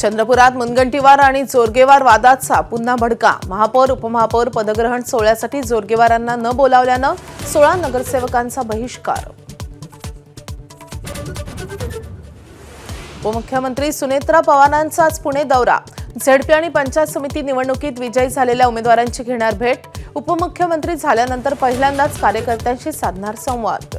चंद्रपुरात मुनगंटीवार आणि जोरगेवार वादाचा पुन्हा भडका। महापौर उपमहापौर पदग्रहण सोहळ्यासाठी जोरगेवारांना न बोलावल्यानं 16 नगरसेवकांचा बहिष्कार। उपमुख्यमंत्री सुनेत्रा पवारांचा आज पुणे दौरा। झेडपी आणि पंचायत समिती निवडणुकीत विजयी झालेल्या उमेदवारांची घेणार भेट। उपमुख्यमंत्री झाल्यानंतर पहिल्यांदाच कार्यकर्त्यांशी साधणार संवाद।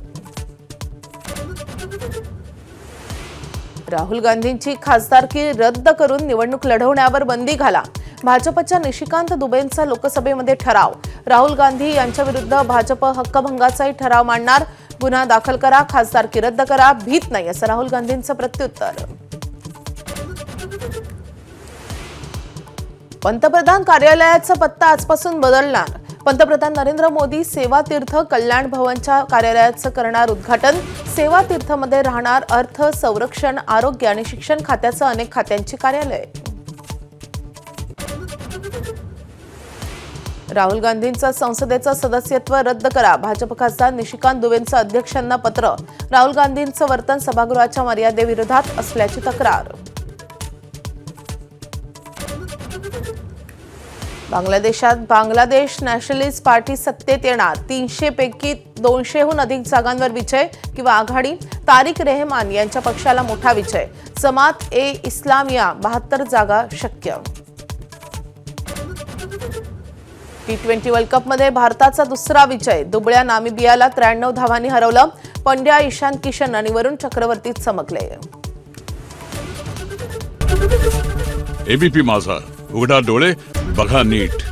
राहुल गांधींची खासदारकी रद्द करून निवडणूक लढवण्यावर बंदी घाला। भाजपच्या निशिकांत दुबेंचा लोकसभेमध्ये ठराव। राहुल गांधी यांच्याविरुद्ध भाजप हक्कभंगाचाही ठराव मांडणार। गुन्हा दाखल करा, खासदारकी रद्द करा, भीत नाही असं राहुल गांधींचं प्रत्युत्तर। पंतप्रधान कार्यालयाचा पत्ता आजपासून बदलणार। पंतप्रधान नरेंद्र मोदी सेवा तीर्थ कल्याण भवनच्या कार्यालयाचं करणार उद्घाटन। सेवा तीर्थमध्ये राहणार अर्थ, संरक्षण, आरोग्य आणि शिक्षण खात्याचं अनेक खात्यांची कार्यालय। राहुल गांधींचं संसदेचं सदस्यत्व रद्द करा। भाजप खासदार निशिकांत दुबेंचं अध्यक्षांना पत्र। राहुल गांधींचं वर्तन सभागृहाच्या मर्यादेविरोधात असल्याची तक्रार। बांगलादेशात बांगलादेश नॅशनलिस्ट पार्टी सत्तेत येणार। 300 पैकी 200हून अधिक जागांवर विजय किंवा आघाडी। तारिक रेहमान यांच्या पक्षाला मोठा विजय। जमात ए इस्लामिया 72 जागा शक्य। T20 वर्ल्ड कपमध्ये भारताचा दुसरा विजय। दुबळ्या नामिबियाला 93 धावांनी हरवलं। पंड्या, ईशान किशन आणि वरुण चक्रवर्ती चमकले। एबीपी माझा, उघडा डोळे बघा नीट।